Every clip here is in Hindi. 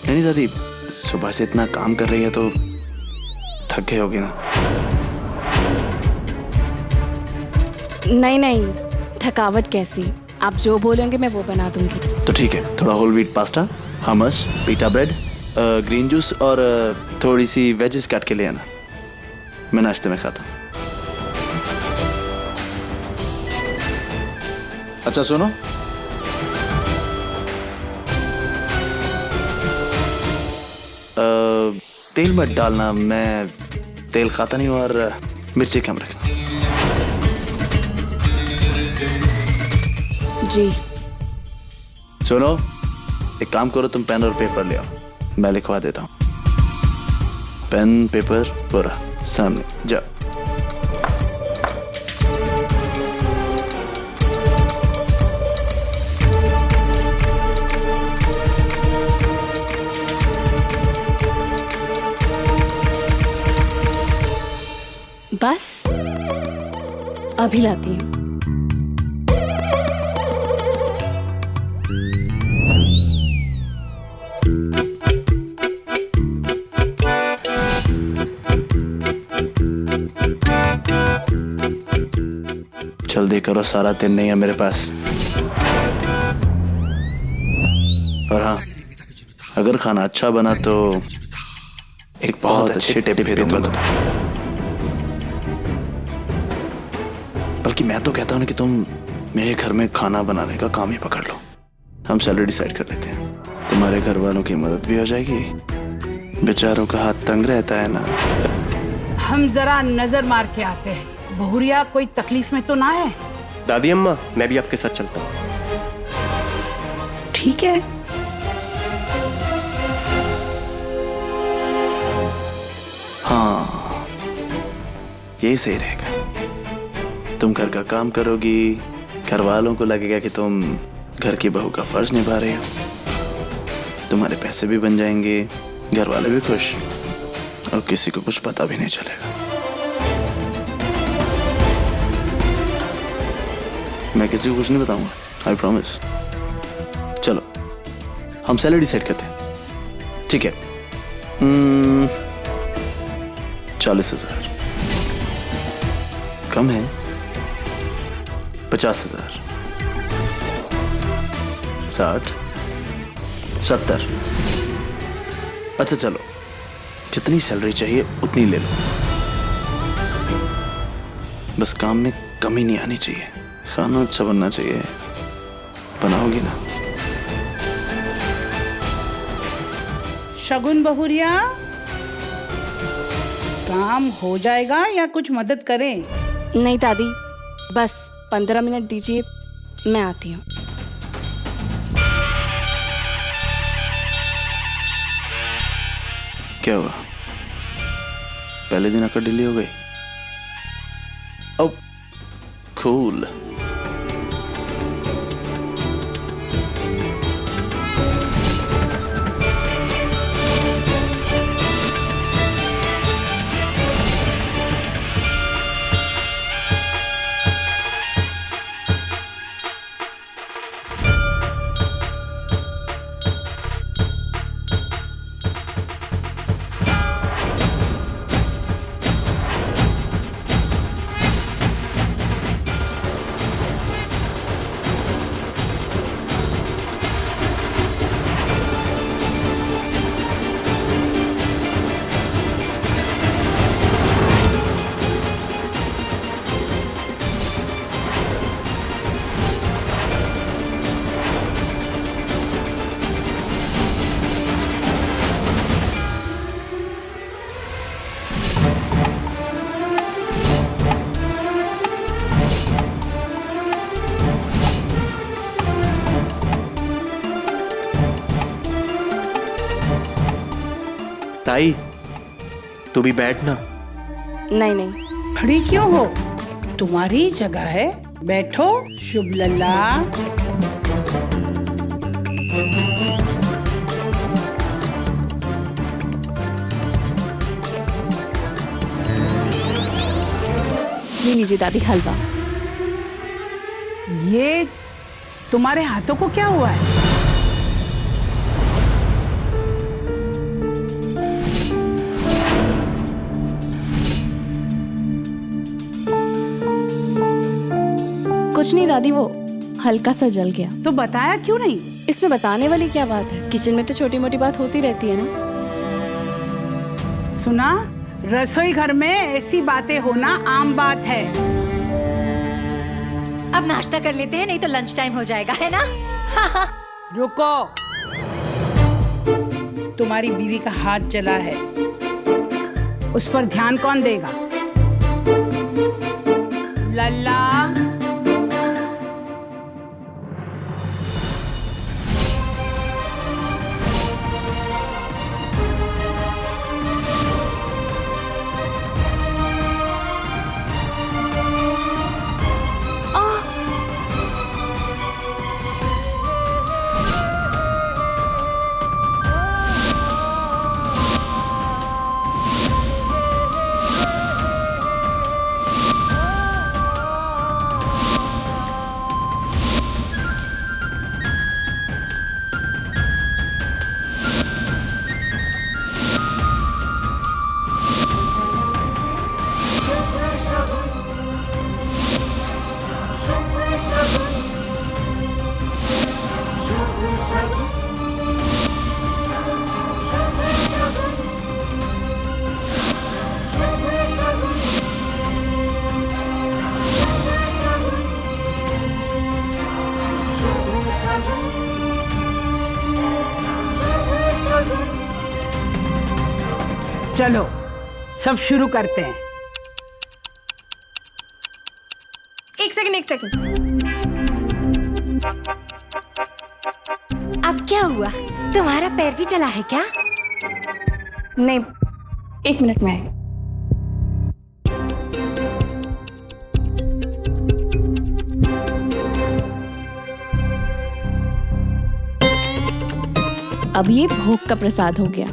नहीं दादी, सुबह से इतना काम कर रही है तो थक गए होगी ना। नहीं नहीं, थकावट कैसी, आप जो बोलेंगे मैं वो बना दूंगी। तो ठीक है, थोड़ा होल व्हीट पास्ता, हमस, पीटा ब्रेड, ग्रीन जूस और थोड़ी सी वेजेस काट के ले आना, मैं नाश्ते में खाता हूँ। अच्छा सुनो, तेल मत डालना, मैं तेल खाता नहीं हूँ, और मिर्ची कम रखना। जी। सुनो, एक काम करो, तुम पेन और पेपर ले आओ, मैं लिखवा देता हूँ। पेन पेपर पूरा सामने जाओ। बस अभी लाती हूँ। जल्दी करो, सारा दिन नहीं है मेरे पास। और हाँ, अगर खाना अच्छा बना तो एक बहुत अच्छी टिप भी दूंगा। बल्कि मैं तो कहता हूँ ना कि तुम मेरे घर में खाना बनाने का काम ही पकड़ लो, हम सैलरी डिसाइड कर लेते हैं। तुम्हारे घर वालों की मदद भी हो जाएगी, बेचारों का हाथ तंग रहता है ना। हम जरा नजर मार के आते हैं, बहुरिया कोई तकलीफ में तो ना है? दादी अम्मा, मैं भी आपके साथ चलता हूँ। ठीक है। हाँ, यही सही रहेगा। तुम घर का काम करोगी, घर वालों को लगेगा कि तुम घर की बहू का फर्ज निभा रही हो, तुम्हारे पैसे भी बन जाएंगे, घर वाले भी खुश, और किसी को कुछ पता भी नहीं चलेगा। मैं किसी को कुछ नहीं बताऊंगा, आई प्रॉमिस। चलो हम सैलरी डिसाइड करते हैं, ठीक है? 40,000 कम है? 50,000, 60, 70। अच्छा चलो, जितनी सैलरी चाहिए उतनी ले लो, बस काम में कमी नहीं आनी चाहिए, खाना अच्छा बनना चाहिए। बनाओगी ना? शगुन बहुरिया, काम हो जाएगा या कुछ मदद करें? नहीं दादी, बस 15 मिनट दीजिए, मैं आती हूँ। क्या हुआ, पहले दिन आकर डिले हो गई? ओह कूल। ताई, तू भी बैठ ना। नहीं नहीं, खड़ी क्यों हो? तुम्हारी जगह है, बैठो। शुभ लल्ला। ये लीजिए दादी हलवा। ये तुम्हारे हाथों को क्या हुआ है? कुछ नहीं दादी, वो हल्का सा जल गया। तो बताया क्यों नहीं? इसमें बताने वाली क्या बात है, किचन में तो छोटी मोटी बात होती रहती है ना। सुना, रसोई घर में ऐसी बातें होना आम बात है। अब नाश्ता कर लेते हैं, नहीं तो लंच टाइम हो जाएगा, है ना? रुको, तुम्हारी बीवी का हाथ जला है, उस पर ध्यान कौन देगा? लल्ला, चलो सब शुरू करते हैं। एक सेकंड। अब क्या हुआ? तुम्हारा पैर भी चला है क्या? नहीं, 1 मिनट में आएगा। अब ये भोग का प्रसाद हो गया।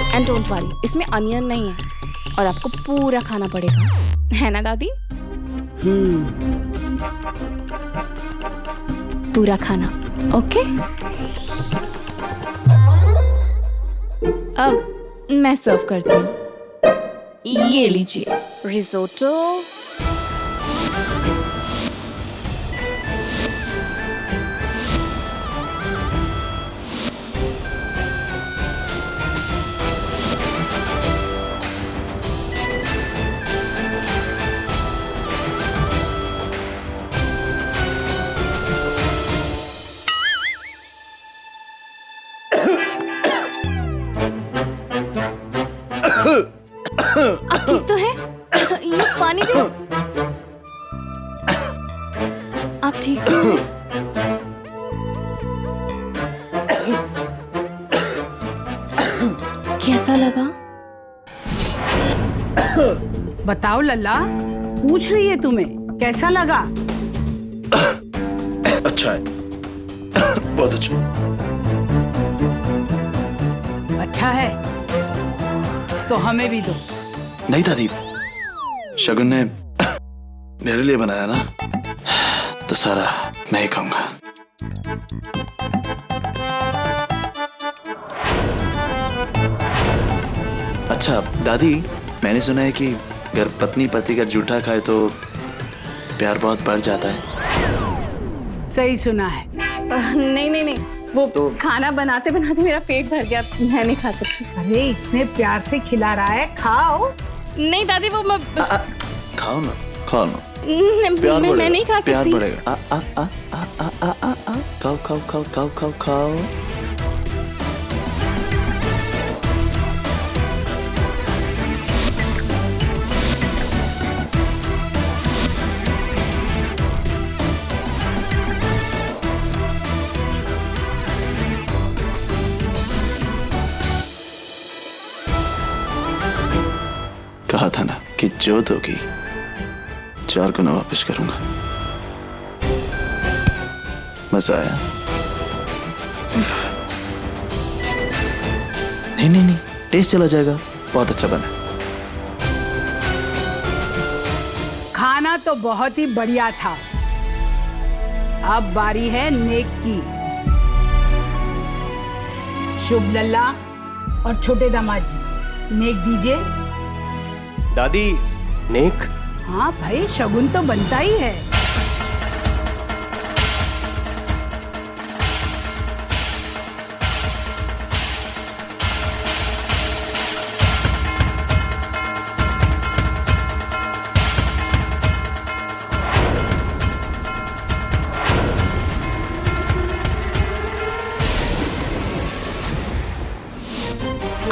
एंड डोंट वरी, इसमें अनियन नहीं है और आपको पूरा खाना पड़ेगा, है ना दादी? पूरा खाना, ओके? अब मैं सर्व करती हूँ। ये लीजिए रिजोटो। आप ठीक तो हैं? ये पानी दे। आप ठीक तो हैं? कैसा लगा? बताओ लल्ला, पूछ रही है तुम्हें कैसा लगा? अच्छा है, बहुत अच्छा। अच्छा है तो हमें भी दो। नहीं दादी, शगुन ने मेरे लिए बनाया ना, तो सारा मैं ही खाऊंगा। अच्छा दादी, मैंने सुना है कि अगर पत्नी पति का जूठा खाए तो प्यार बहुत बढ़ जाता है। सही सुना है। नहीं, वो तो खाना बनाते बनाते मेरा पेट भर गया, मैं नहीं खा सकती। अरे इतने प्यार से खिला रहा है, खाओ। नहीं दादी, वो मैं खाओ ना, खाओ ना, मैं नहीं खा सकती। प्यार बढ़ेगा। खाओ खाओ खाओ खाओ खाओ खाओ। कहा था ना कि जो दोगी 4 गुना वापस करूंगा। मजा आया? नहीं, टेस्ट चला जाएगा। बहुत अच्छा बना। खाना तो बहुत ही बढ़िया था। अब बारी है नेक की। शुभ लल्ला और छोटे दामाद जी, नेक दीजिए। दादी, नेक? हाँ भाई, शगुन तो बनता ही है।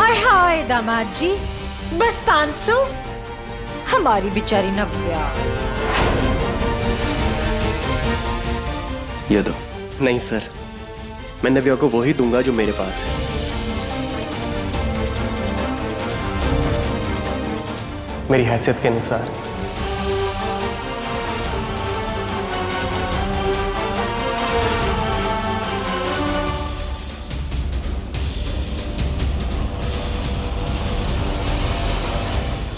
हाय हाय दामाद जी, बस 500? हमारी बेचारी नव्या। ये दो। नहीं सर, मैं नव्या को वही दूंगा जो मेरे पास है। मेरी हैसियत के अनुसार।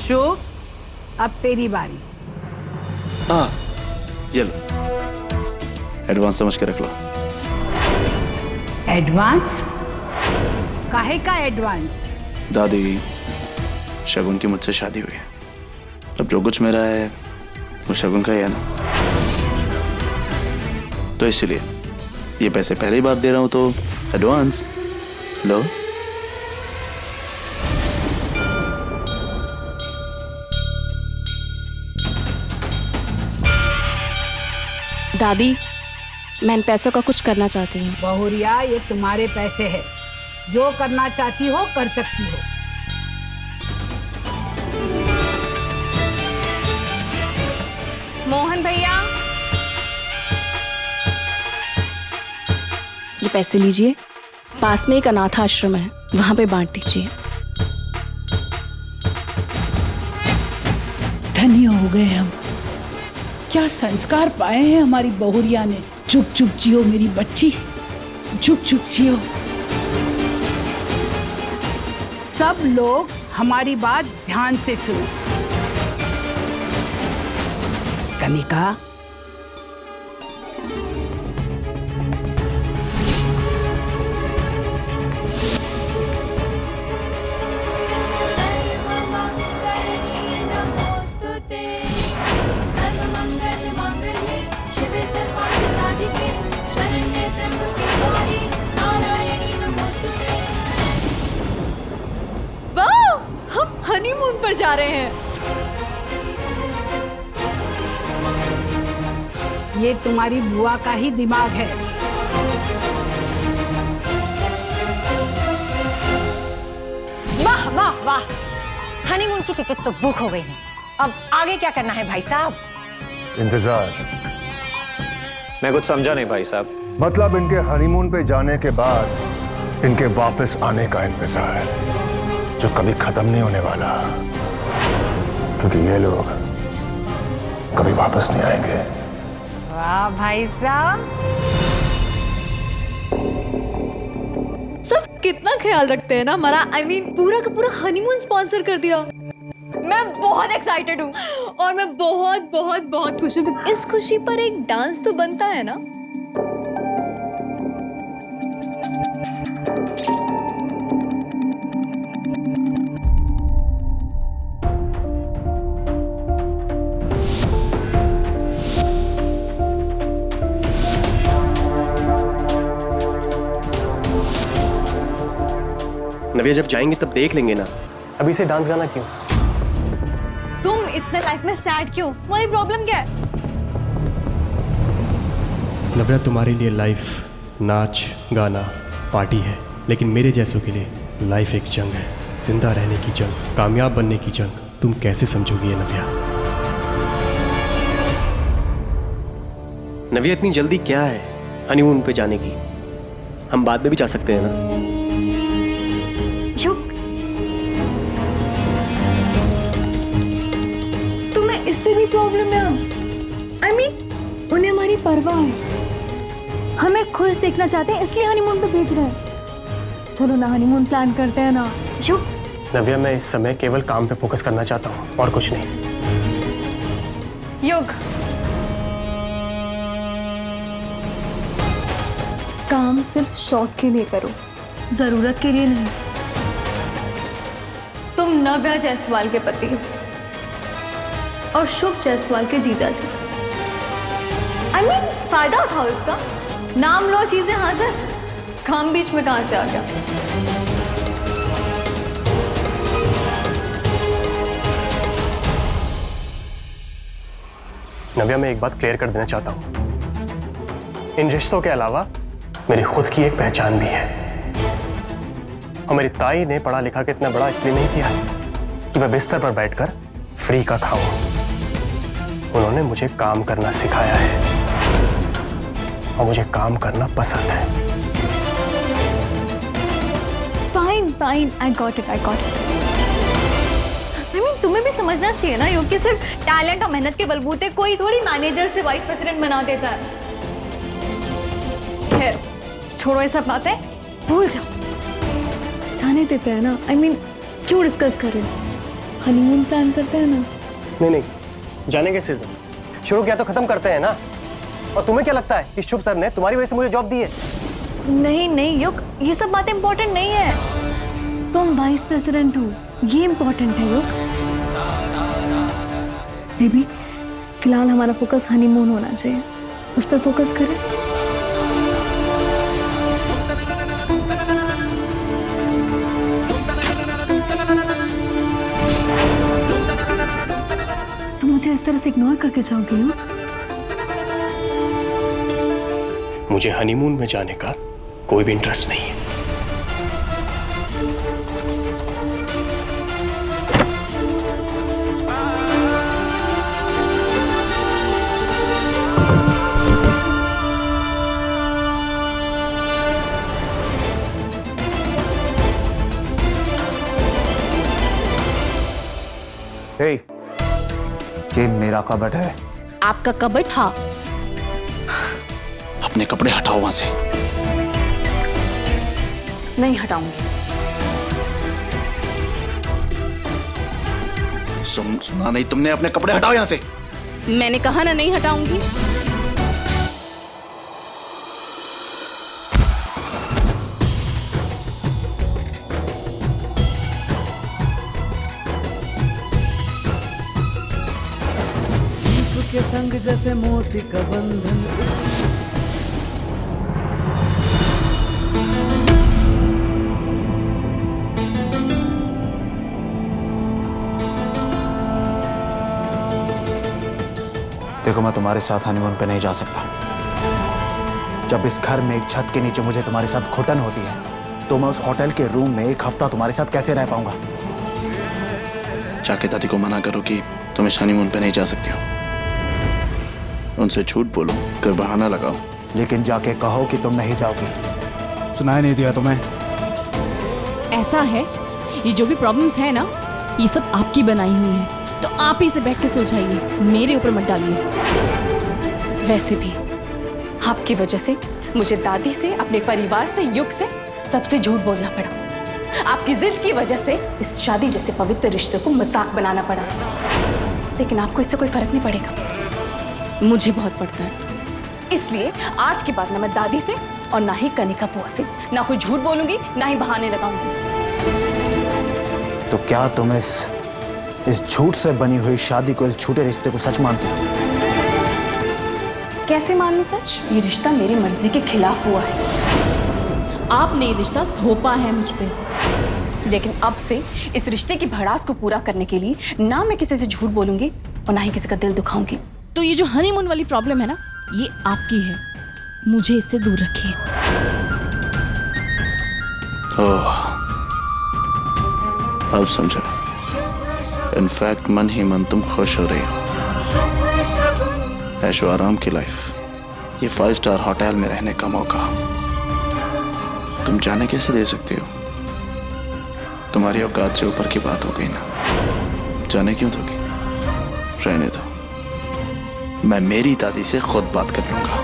शुभ, अब तेरी बारी। ये लो, एडवांस समझ के रख लो। एडवांस? काहे का एडवांस? दादी, शगुन की मुझसे शादी हुई है। अब जो कुछ मेरा है वो शगुन का ही है ना, तो इसलिए ये पैसे पहली बार दे रहा हूं तो एडवांस लो। दादी, मैं इन पैसों का कुछ करना चाहती हूँ। बहुरिया, ये तुम्हारे पैसे हैं, जो करना चाहती हो कर सकती हो। मोहन भैया, ये पैसे लीजिए, पास में एक अनाथ आश्रम है, वहां पे बांट दीजिए। धन्य हो गए हम, क्या संस्कार पाए हैं हमारी बहुरिया ने। चुप चुप जियो मेरी बच्ची, चुप चुप जियो। सब लोग हमारी बात ध्यान से सुनो। कनिका, हम हनीमून पर जा रहे हैं। ये तुम्हारी बुआ का ही दिमाग है। वाह वाह वाह, हनीमून की टिकट तो बुक हो गई है। अब आगे क्या करना है भाई साहब? इंतजार। मैं कुछ समझा नहीं भाई साहब। मतलब इनके हनीमून पे जाने के बाद इनके वापस आने का इंतजार, जो कभी खत्म नहीं होने वाला, क्योंकि ये लोग कभी वापस नहीं आएंगे। वाह भाई साहब, सब कितना ख्याल रखते हैं ना हमारा। I mean, पूरा का पूरा हनीमून स्पॉन्सर कर दिया। मैं बहुत एक्साइटेड हूँ और मैं बहुत बहुत बहुत खुश हूँ। इस खुशी पर एक डांस तो बनता है ना। नव्या जब जाएंगे तब देख लेंगे ना, अभी से डांस गाना क्यों? तुम इतने लाइफ में सैड क्यों? तुम्हारी प्रॉब्लम क्या है? नव्या, तुम्हारे लिए लाइफ नाच गाना पार्टी है, लेकिन मेरे जैसों के लिए लाइफ एक जंग है, जिंदा रहने की जंग, कामयाब बनने की जंग। तुम कैसे समझोगी ये नव्या? नव्या, इतनी जल्दी क्या है हनीमून पे जाने की? हम बाद में भी जा सकते हैं ना। तुम्हें इससे भी प्रॉब्लम है? I mean, उन्हें हमारी परवाह है, हमें खुश देखना चाहते हैं, इसलिए हनीमून पे भेज रहे हैं। चलो ना हनीमून प्लान करते हैं ना। नव्या, मैं इस समय केवल काम पे फोकस करना चाहता हूँ और कुछ नहीं। युग, काम सिर्फ शौक के लिए करो, जरूरत के लिए नहीं। तुम नव्या जायसवाल के पति हो और शुभ जायसवाल के जीजा जी। I mean, फायदा उठाओ इसका। नाम लो, चीजें हाजिर, काम बीच में कहां से आ गया? नव्या, मैं एक बात क्लियर कर देना चाहता हूँ। इन रिश्तों के अलावा मेरी खुद की एक पहचान भी है, और मेरी ताई ने पढ़ा लिखा के इतना बड़ा इसलिए नहीं किया कि मैं बिस्तर पर बैठकर फ्री का खाऊं। उन्होंने मुझे काम करना सिखाया है और मुझे काम करना पसंद है। Fine fine, I got it, I got it. I mean तुम्हें भी समझना चाहिए ना योग, कि सिर्फ टैलेंट और मेहनत के बलबूते कोई थोड़ी मैनेजर से वाइस प्रेसिडेंट बना देता है। खैर छोड़ो ये सब बातें, भूल जाओ, जाने देते हैं ना। आई मीन क्यों डिस्कस कर रहे हो, हनीमून प्लान करते हैं ना। नहीं, जाने कैसे तुम? शुरू किया तो खत्म करते हैं ना। और तुम्हें क्या लगता है कि शुभ सर ने तुम्हारी वजह से मुझे जॉब दी है? नहीं युग, ये सब बातें इंपॉर्टेंट नहीं है। तुम वाइस प्रेसिडेंट हो, ये इंपॉर्टेंट है युग। बेबी फिलहाल हमारा फोकस हनीमून होना चाहिए, उस पर फोकस करें। तुम मुझे इस तरह से इग्नोर करके जाओगे युग? मुझे हनीमून में जाने का कोई भी इंटरेस्ट नहीं है। हे, ये मेरा कबर्ड है। आपका कबर्ड था। अपने कपड़े हटाओ वहां से। नहीं हटाऊंगी। सुना नहीं तुमने? अपने कपड़े हटाओ यहां से। मैंने कहा ना नहीं हटाऊंगी। के संग जैसे मोती का बंधन। देखो मैं तुम्हारे साथ हनीमून पे नहीं जा सकता। जब इस घर में एक छत के नीचे मुझे तुम्हारे साथ घुटन होती है, तो मैं उस होटल के रूम में एक हफ्ता तुम्हारे साथ कैसे रह पाऊंगा? जाके दादी को मना करो कि तुम इस हनीमून पे नहीं जा सकती हो। उनसे झूठ बोलो, कोई बहाना लगाओ। लेकिन जाके कहो कि तुम नहीं जाओगी। सुनाई नहीं दिया तुम्हें? ऐसा है, ये जो भी प्रॉब्लम्स है ना, ये सब आपकी बनाई हुई है, तो आप ही से बैठ के सुलझाइए, मेरे ऊपर मत डालिए। वैसे भी आपकी वजह से मुझे दादी से, अपने परिवार से, युग से, सबसे झूठ बोलना पड़ा। आपकी जिद की वजह से इस शादी जैसे पवित्र रिश्ते को मजाक बनाना पड़ा। लेकिन आपको इससे कोई फर्क नहीं पड़ेगा, मुझे बहुत पड़ता है। इसलिए आज के बाद ना मैं दादी से और ना ही कनिका बुआ से ना कोई झूठ बोलूंगी, ना ही बहाने लगाऊंगी। तो क्या तुम इस झूठ से बनी हुई शादी को, इस झूठे रिश्ते को सच मानते हो? कैसे मान लूं सच? ये रिश्ता मेरी मर्जी के खिलाफ हुआ है। आपने ये रिश्ता थोपा है मुझ पे। लेकिन अब से इस रिश्ते की भड़ास को पूरा करने के लिए ना मैं किसी से झूठ बोलूंगी और ना ही किसी का दिल दुखाऊंगी। तो ये जो हनीमून वाली प्रॉब्लम है ना, ये आपकी है, मुझे इससे दूर रखिए। ओह, अब समझा। इनफैक्ट मन ही मन तुम खुश हो रही हो। ऐशो आराम की लाइफ, ये 5 स्टार होटल में रहने का मौका तुम जाने कैसे दे सकती हो? तुम्हारी औकात से ऊपर की बात हो गई ना, जाने क्यों दोगी? रहने दो, मैं मेरी दादी से खुद बात कर लूंगा।